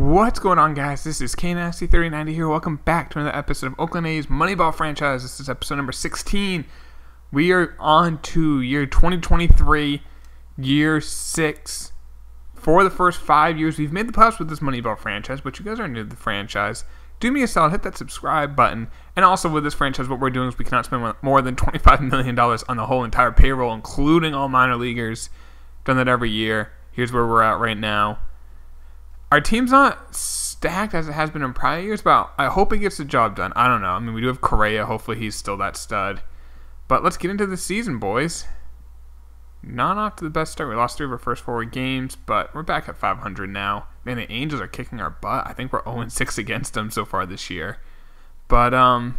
What's going on, guys? This is KNasty3090 here. Welcome back to another episode of Oakland A's Moneyball franchise. This is episode number 16. We are on to year 2023, year 6. For the first 5 years, we've made the playoffs with this Moneyball franchise, but you guys are new to the franchise. Do me a solid, hit that subscribe button. And also with this franchise, what we're doing is we cannot spend more than $25 million on the whole entire payroll, including all minor leaguers. Done that every year. Here's where we're at right now. Our team's not stacked as it has been in prior years, but I hope it gets the job done. I don't know. I mean, we do have Correa. Hopefully he's still that stud. But let's get into the season, boys. Not off to the best start. We lost 3 of our first 4 games, but we're back at 500 now. Man, the Angels are kicking our butt. I think we're 0-6 against them so far this year. But, oh,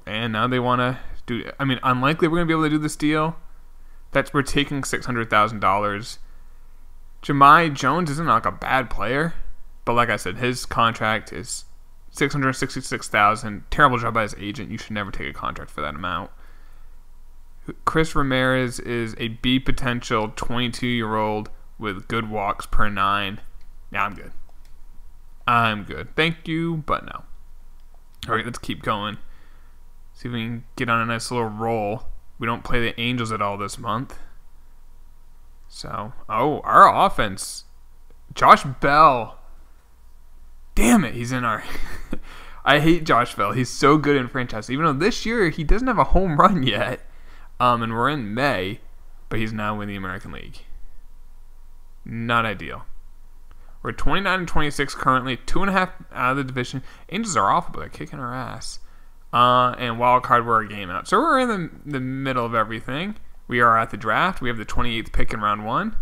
and now they want to do... I mean, unlikely we're going to be able to do this deal. We're taking $600,000. Jahmai Jones isn't like a bad player, but like I said, his contract is $666,000. Terrible job by his agent. You should never take a contract for that amount. Chris Ramirez is a B potential 22-year-old with good walks per 9. Yeah, I'm good. I'm good. Thank you, but no. All right, let's keep going. See if we can get on a nice little roll. We don't play the Angels at all this month. So, oh, our offense. Josh Bell. Damn it, he's in our... I hate Josh Bell. He's so good in franchise. Even though this year he doesn't have a home run yet. And we're in May, but he's now in the American League. Not ideal. We're 29-26 currently, 2.5 out of the division. Angels are awful, but they're kicking our ass. And wild card, we're a game out. So we're in the middle of everything. We are at the draft. We have the 28th pick in round 1.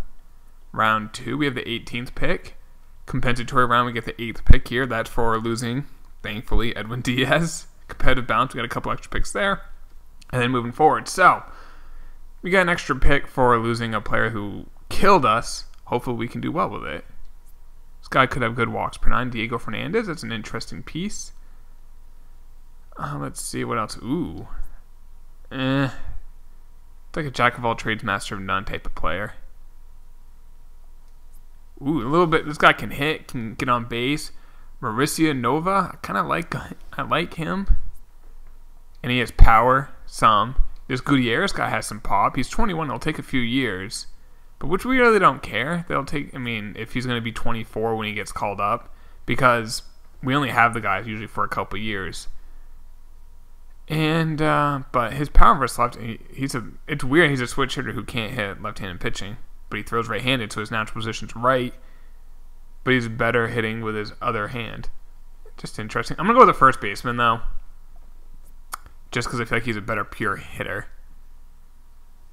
Round 2, we have the 18th pick. Compensatory round, we get the 8th pick here. That's for losing, thankfully, Edwin Diaz. Competitive balance, we got a couple extra picks there. And then moving forward. So, we got an extra pick for losing a player who killed us. Hopefully we can do well with it. This guy could have good walks per 9. Diego Fernandez, that's an interesting piece. Let's see what else. Ooh. It's like a jack of all trades, master of none type of player. Ooh, a little bit. This guy can hit, can get on base. Mauricio Nova, I like him. And he has power, some. This Gutierrez guy has some pop. He's 21. It'll take a few years. But which we really don't care. They'll take, I mean, if he's going to be 24 when he gets called up. Because we only have the guys usually for a couple years. And, but his power versus left, it's weird. He's a switch hitter who can't hit left-handed pitching. But he throws right-handed, so his natural position's right. But he's better hitting with his other hand. Just interesting. I'm going to go with the first baseman, though. Just because I feel like he's a better pure hitter.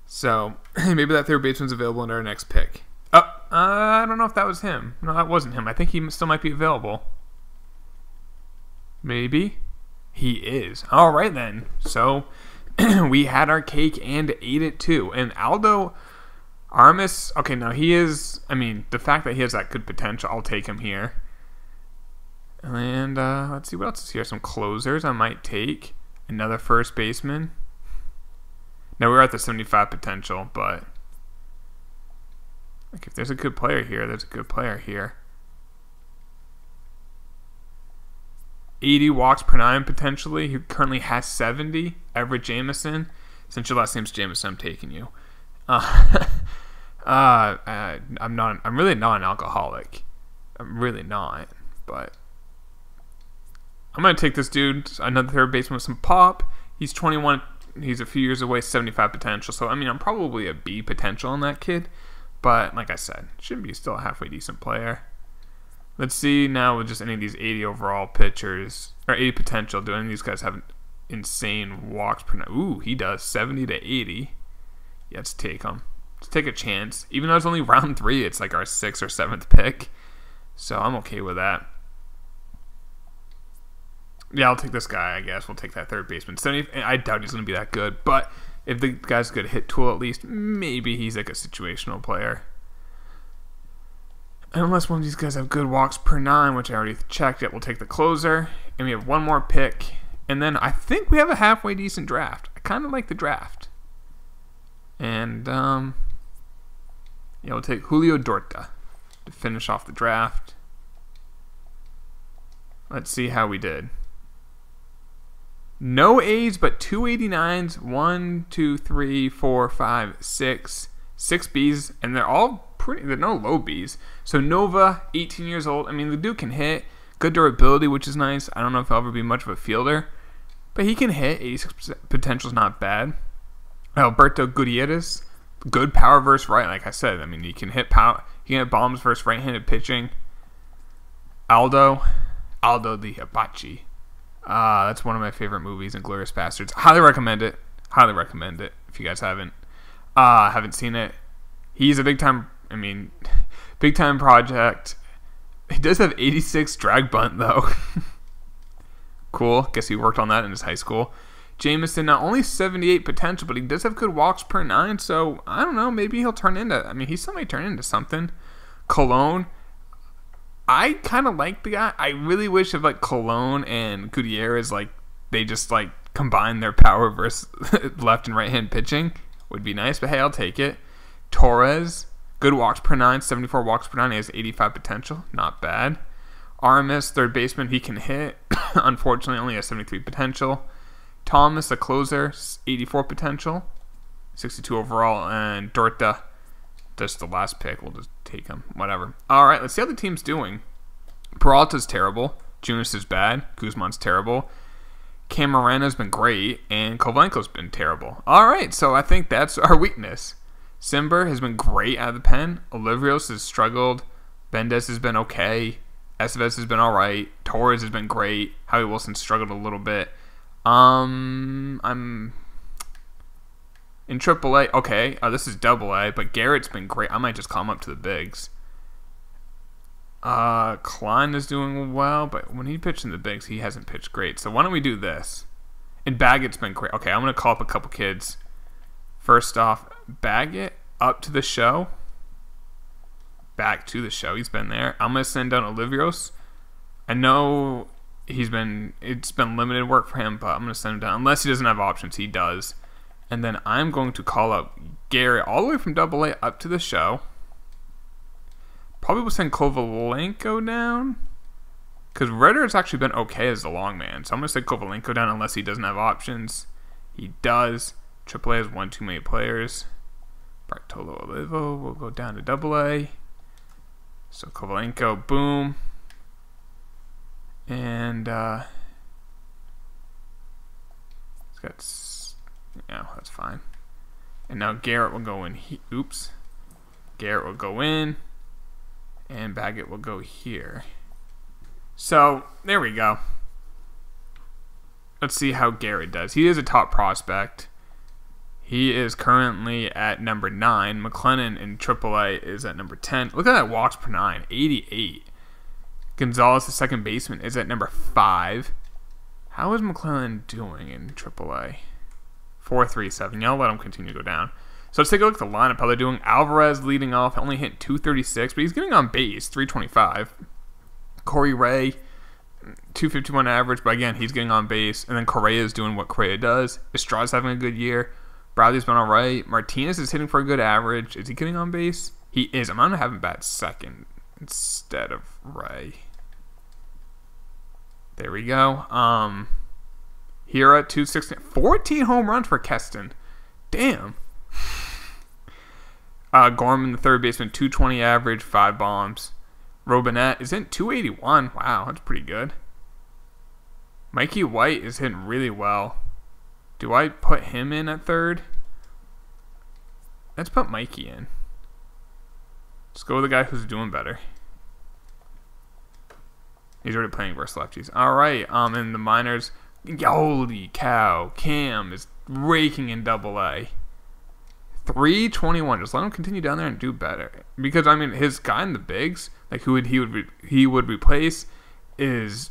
So, maybe that third baseman's available in our next pick. Oh, I don't know if that was him. No, that wasn't him. I think he still might be available. Maybe. He is. All right, then. So, we had our cake and ate it, too. And Aldo Armas, okay, now he is, I mean, the fact that he has that good potential, I'll take him here. And, let's see what else is here. Some closers I might take. Another first baseman. Now we're at the 75 potential, but like if there's a good player here, there's a good player here. 80 walks per 9 potentially. He currently has 70. Everett Jameson. Since your last name's Jameson, I'm taking you. I'm really not an alcoholic. I'm really not, but. I'm going to take this dude, another third baseman with some pop. He's 21. He's a few years away, 75 potential. So, I mean, I'm probably a B potential on that kid. But, like I said, should be still a halfway decent player. Let's see now with just any of these 80 overall pitchers, or 80 potential. Do any of these guys have insane walks per night? Ooh, he does. 70 to 80. Yeah, let's take him. Let's take a chance. Even though it's only round 3, it's like our 6th or 7th pick. So, I'm okay with that. Yeah, I'll take this guy, I guess. We'll take that third baseman. 70, I doubt he's going to be that good. But if the guy's a good hit tool at least, maybe he's like a situational player. Unless one of these guys have good walks per 9, which I already checked it, we'll take the closer. And we have one more pick. And then I think we have a halfway decent draft. I kind of like the draft. And, we'll take Julio Dorta to finish off the draft. Let's see how we did. No A's, but 289s. 1, 2, 3, 4, 5, 6. 6 B's, and they're all pretty. They're no low B's. So Nova, 18 years old. I mean, the dude can hit. Good durability, which is nice. I don't know if he'll ever be much of a fielder, but he can hit. 86% potential is not bad. Alberto Gutierrez, good power versus right. Like I said, I mean, he can hit power. He can hit bombs versus right-handed pitching. Aldo the Apache. That's one of my favorite movies, Inglourious Bastards. Highly recommend it. Highly recommend it if you guys haven't seen it. He's a big time project. He does have 86 drag bunt though. Cool. Guess he worked on that in his high school. Jameson, not only 78 potential, but he does have good walks per 9. So I don't know. Maybe he'll turn into. I mean, he still may turn into something. Cologne. I kind of like the guy. I really wish if like Cologne and Gutierrez they just combine their power versus left and right hand pitching would be nice. But hey, I'll take it. Torres, good walks per 9, 74 walks per 9. He has 85 potential, not bad. Aramis, third baseman, he can hit. Unfortunately, only has 73 potential. Thomas, a closer, 84 potential, 62 overall, and Dorta. Just the last pick. We'll just take him. Whatever. All right, let's see how the team's doing. Peralta's terrible. Junis is bad. Guzman's terrible. Camarana's been great. And Kovalenko's been terrible. All right, so I think that's our weakness. Simber has been great out of the pen. Olivios has struggled. Bendez has been okay. Estevez has been all right. Torres has been great. Howie Wilson struggled a little bit. I'm in AAA, okay. This is AA, but Garrett's been great. I might just call him up to the bigs. Klein is doing well, but when he pitched in the bigs, he hasn't pitched great. So why don't we do this? And Baggett's been great. Okay, I'm going to call up a couple kids. First off, Baggett up to the show. Back to the show. He's been there. I'm going to send down Olivios. I know it's been limited work for him, but I'm going to send him down. Unless he doesn't have options, he does. And then I'm going to call up Garrett all the way from AA up to the show. Probably will send Kovalenko down. Because Ritter has actually been okay as the long man. So I'm going to send Kovalenko down unless he doesn't have options. He does. AAA has one too many players. Bartolo Olivo will go down to AA. So Kovalenko, boom. And it's got... Yeah, that's fine. And now Garrett will go in. Garrett will go in. And Baggett will go here. So, there we go. Let's see how Garrett does. He is a top prospect. He is currently at number 9. McLennan in AAA is at number 10. Look at that walks per 9. 88. Gonzalez, the second baseman, is at number 5. How is McLennan doing in AAA? 4.37. Yeah, I'll let him continue to go down. So let's take a look at the lineup, how they're doing. Alvarez leading off, only hit 236, but he's getting on base, 325. Corey Ray, 251 average, but again, he's getting on base. And then Correa is doing what Correa does. Estrada's having a good year. Bradley's been all right. Martinez is hitting for a good average. Is he getting on base? He is. I'm going to have him bat second instead of Ray. There we go. Here at 216, 14 home runs for Keston. Damn. Gorman, the third baseman, 220 average, 5 bombs. Robinette is in 281. Wow, that's pretty good. Mikey White is hitting really well. Do I put him in at third? Let's put Mikey in. Let's go with the guy who's doing better. He's already playing versus lefties. All right, in the minors, holy cow, Cam is raking in AA. 321. Just let him continue down there and do better. Because I mean, his guy in the bigs, like who he would replace, is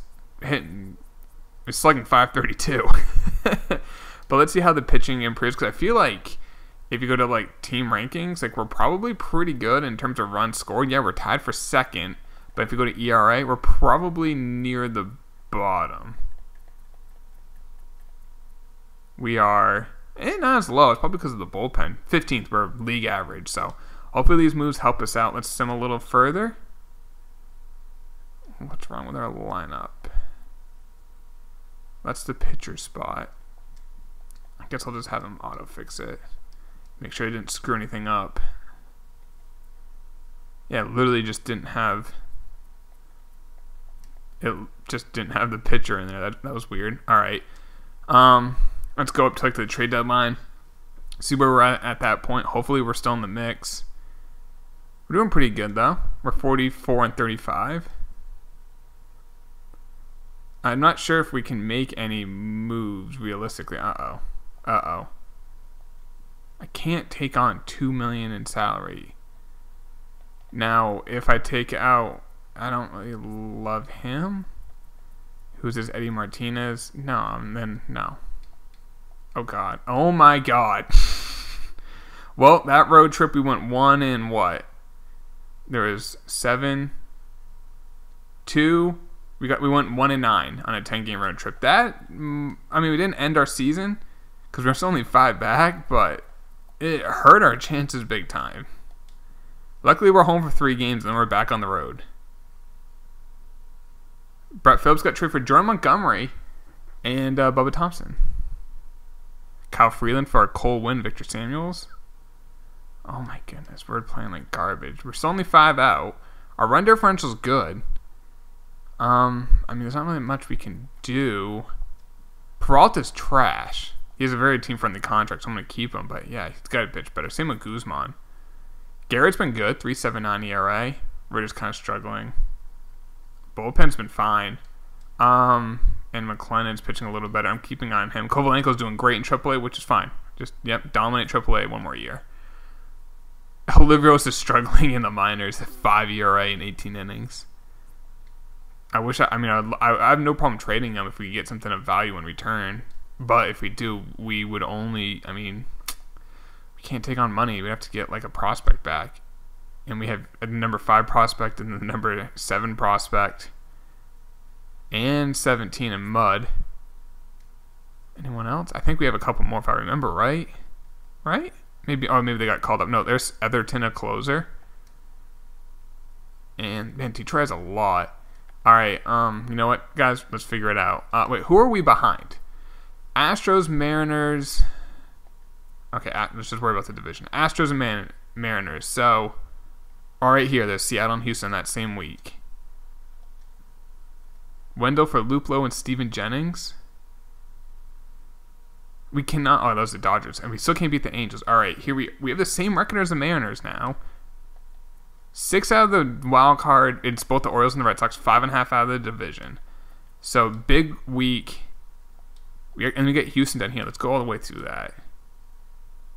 slugging 532. But let's see how the pitching improves. Because I feel like if you go to like team rankings, like we're probably pretty good in terms of runs scored. Yeah, we're tied for second. But if you go to ERA, we're probably near the bottom. We are not as low. It's probably because of the bullpen. 15th, we're league average. So hopefully these moves help us out. Let's sim a little further. What's wrong with our lineup? That's the pitcher spot. I guess I'll just have him auto fix it. Make sure he didn't screw anything up. Yeah, literally just didn't have... It just didn't have the pitcher in there. That was weird. All right. Let's go up to like the trade deadline. See where we're at that point. Hopefully we're still in the mix. We're doing pretty good though. We're 44 and 35. I'm not sure if we can make any moves realistically. Uh-oh. I can't take on $2 million in salary. Now, if I take out, I don't really love him. Who's this, Eddie Martinez? No, then no. Oh God. Oh my God. Well, that road trip we went 1 and what? There was 7, 2. We went 1 and 9 on a 10-game road trip. That, I mean, we didn't end our season because we're still only 5 back, but it hurt our chances big time. Luckily, we're home for 3 games and then we're back on the road. Brett Phillips got traded for Jordan Montgomery and Bubba Thompson. Kyle Freeland for our Cole Winn, Victor Samuels. Oh my goodness, we're playing like garbage. We're still only 5 out. Our run differential's good. I mean, there's not really much we can do. Peralta's trash. He has a very team-friendly contract, so I'm going to keep him. But yeah, he's got to pitch better. Same with Guzman. Garrett's been good, 3.79 ERA. We're just kind of struggling. Bullpen's been fine. And McLennan's pitching a little better. I'm keeping on him. Kovalenko's doing great in AAA, which is fine. Just, yep, dominate AAA one more year. Oliveiros is struggling in the minors at 5 ERA in 18 innings. I have no problem trading him if we get something of value in return. But if we do, we would only, we can't take on money. We have to get like a prospect back. And we have a number 5 prospect and the number 7 prospect. And 17 in Mud. Anyone else? I think we have a couple more if I remember right. Right? Maybe they got called up. No, there's Etherton, a closer. And man, Detroit has a lot. Alright, you know what, guys? Let's figure it out. Wait, who are we behind? Astros, Mariners. Okay, let's just worry about the division. Astros and Mariners. So, right here, there's Seattle and Houston that same week. Wendell for Luplow and Steven Jennings. We cannot. Oh, those are the Dodgers, and we still can't beat the Angels. All right, here we have the same record as the Mariners now. 6 out of the wild card. It's both the Orioles and the Red Sox. 5.5 out of the division. So big week. And we get Houston down here. Let's go all the way through that.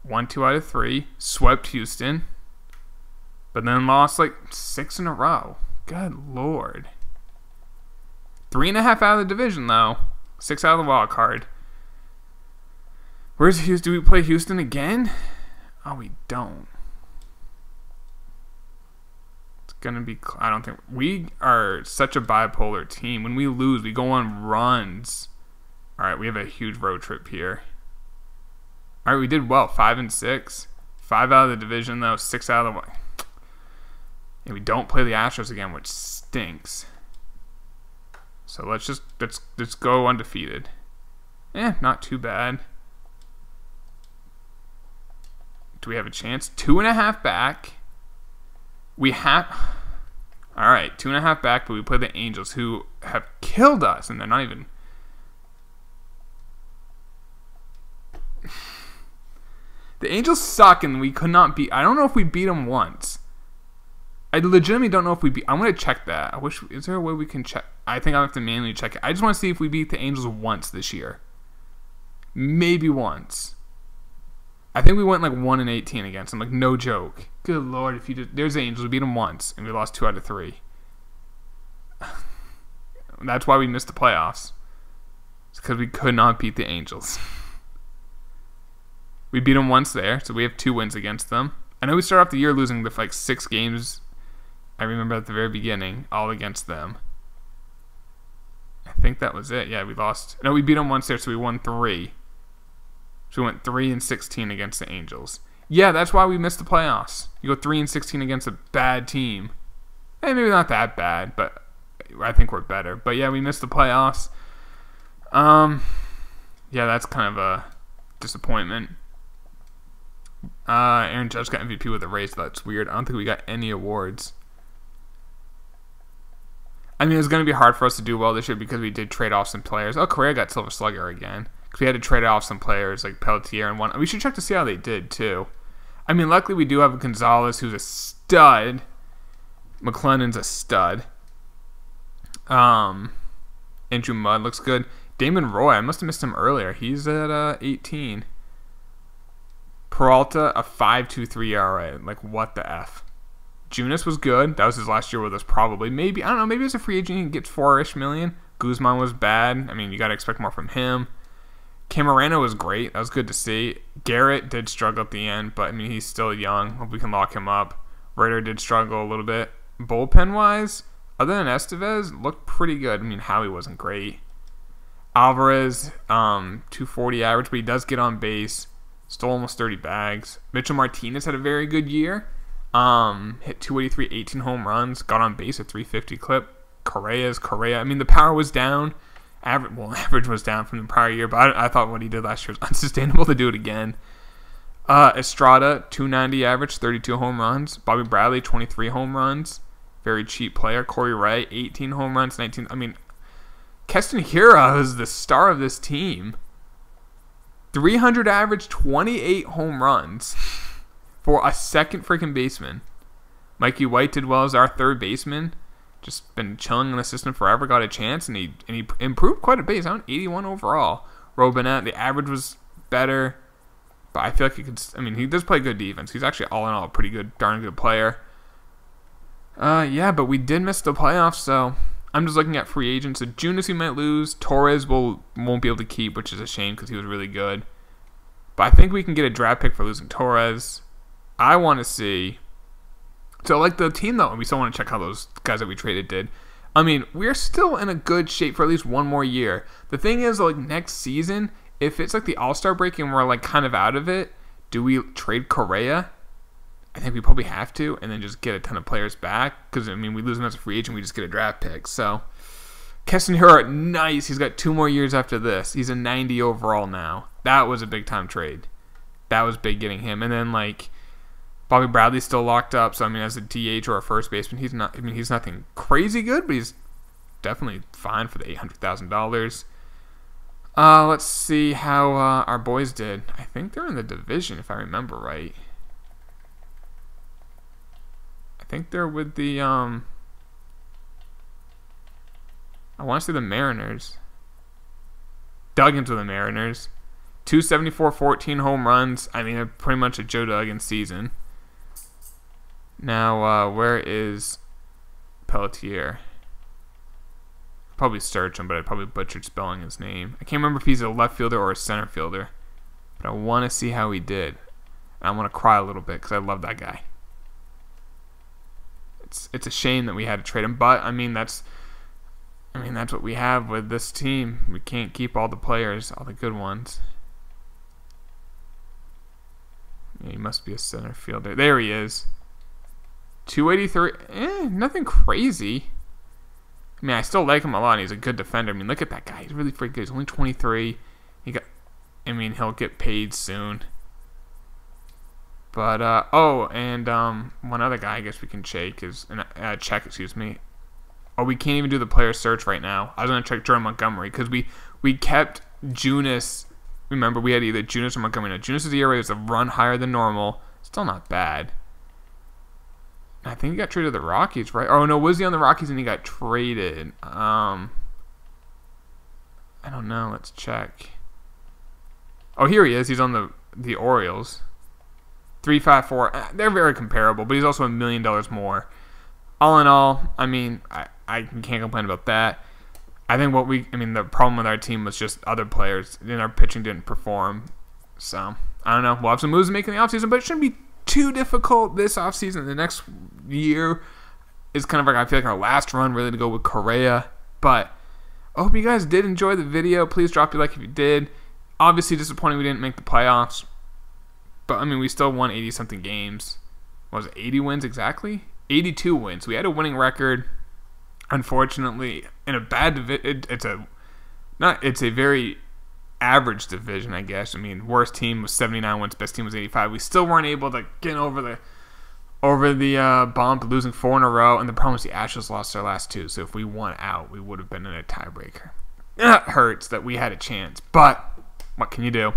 1, 2 out of 3. Swept Houston, but then lost like 6 in a row. Good Lord. 3.5 out of the division though. 6 out of the wild card. Where's Houston? Do we play Houston again? Oh, we don't. It's going to be... I don't think... We are such a bipolar team. When we lose, we go on runs. All right, we have a huge road trip here. All right, we did well. 5 and 6. 5 out of the division, though. 6 out of the... And we don't play the Astros again, which stinks. So let's go undefeated. Not too bad. Do we have a chance? 2.5 back. We have... All right, 2.5 back, but we play the Angels, who have killed us, and they're not even... The Angels suck, and we could not beat... I don't know if we beat them once. I legitimately don't know if we beat... I'm going to check that. I wish... Is there a way we can check? I think I'll have to manually check it. I just want to see if we beat the Angels once this year. Maybe once. I think we went like 1 and 18 against them. Like, no joke. Good Lord, if you did... There's the Angels. We beat them once, and we lost 2 out of 3. That's why we missed the playoffs. It's because we could not beat the Angels. We beat them once there, so we have 2 wins against them. I know we started off the year losing the like 6 games. I remember at the very beginning, all against them. I think that was it. Yeah, we lost. No, we beat them once there, so we won 3. So we went 3 and 16 against the Angels. Yeah, that's why we missed the playoffs. You go 3 and 16 against a bad team. Maybe not that bad, but I think we're better. But yeah, we missed the playoffs. Yeah, that's kind of a disappointment. Aaron Judge got MVP with a race. That's weird. I don't think we got any awards. I mean, it's going to be hard for us to do well this year because we did trade off some players. Oh, Correa got Silver Slugger again. Because we had to trade off some players like Pelletier and one. We should check to see how they did, too. I mean, luckily we do have Gonzalez, who's a stud. McLennan's a stud. Andrew Mudd looks good. Damon Roy, I must have missed him earlier. He's at 18. Peralta, a 5.23 ERA. Like, what the F? Junis was good. That was his last year with us, probably. Maybe, I don't know, maybe as a free agent he gets $4-ish million. Guzman was bad. I mean, you got to expect more from him. Camarena was great. That was good to see. Garrett did struggle at the end, but, I mean, he's still young. Hope we can lock him up. Ritter did struggle a little bit. Bullpen-wise, other than Estevez, looked pretty good. I mean, Howie wasn't great. Alvarez, 240 average, but he does get on base. Stole almost 30 bags. Mitchell Martinez had a very good year. Hit 283, 18 home runs. Got on base at 350 clip. Correa. I mean, the power was down. Average was down from the prior year, but I thought what he did last year was unsustainable to do it again. Estrada, 290 average, 32 home runs. Bobby Bradley, 23 home runs. Very cheap player. Corey Wright, 18 home runs, 19. I mean, Keston Hiura is the star of this team. 300 average, 28 home runs for a second freaking baseman. Mikey White did well as our third baseman. Just been chilling in the system forever. Got a chance, and he improved quite a bit. He's on 81 overall. Robinette, the average was better, but I feel like he could. I mean, he does play good defense. He's actually all in all a pretty good, darn good player. Yeah, but we did miss the playoffs, so I'm just looking at free agents. So Junis we might lose. Torres won't be able to keep, which is a shame because he was really good. But I think we can get a draft pick for losing Torres. I want to see. So, like the team, though, we still want to check how those guys that we traded did. I mean, we're still in a good shape for at least one more year. The thing is, like, next season, if it's like the All-Star break and we're like kind of out of it, do we trade Correa? I think we probably have to, and then just get a ton of players back. Because, I mean, we lose him as a free agent, we just get a draft pick. So, Keston Hiura, nice. He's got 2 more years after this. He's a 90 overall now. That was a big-time trade. That was big getting him. And then, like, Bobby Bradley's still locked up. So, I mean, as a DH or a first baseman, he's not. I mean, he's nothing crazy good, but he's definitely fine for the $800,000. Let's see how our boys did. I think they're in the division, if I remember right. I think they're with the, I want to say the Mariners. Duggan's with the Mariners. 274, 14 home runs. I mean, pretty much a Joe Duggan season. Now, where is Pelletier? Probably search him, but I probably butchered spelling his name. I can't remember if he's a left fielder or a center fielder. But I want to see how he did. And I want to cry a little bit because I love that guy. It's a shame that we had to trade him, but I mean that's what we have with this team. We can't keep all the players, all the good ones. Yeah, he must be a center fielder. There he is. 283. Nothing crazy. I mean, I still like him a lot. He's a good defender. I mean, look at that guy. He's really freaking good. He's only 23. He'll get paid soon. But one other guy I guess we can check is excuse me. Oh, we can't even do the player search right now. I was gonna check Jordan Montgomery because we kept Junis. Remember, we had either Junis or Montgomery. Now, Junis' ERA was a run higher than normal. Still not bad. I think he got traded to the Rockies, right? Oh no, was he on the Rockies and he got traded? I don't know. Let's check. Oh, here he is. He's on the Orioles. 354. They're very comparable, but he's also $1 million more. All in all, I mean, I can't complain about that. I think the problem with our team was just other players. Our pitching didn't perform. So, I don't know. We'll have some moves to make in the offseason, but it shouldn't be too difficult this offseason. The next year is kind of like, I feel like our last run really to go with Correa. But I hope you guys did enjoy the video. Please drop a like if you did. Obviously disappointing we didn't make the playoffs. But, I mean, we still won 80-something games. What was it, 80 wins exactly? 82 wins. We had a winning record. Unfortunately, in a bad division, it's a It's a very average division, I guess. I mean, worst team was 79 wins, best team was 85. We still weren't able to get over the bump, losing 4 in a row. And the problem is the Astros lost their last 2. So if we won out, we would have been in a tiebreaker. It hurts that we had a chance, but what can you do?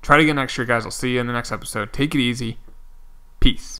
Try it again next year, guys. I'll see you in the next episode. Take it easy. Peace.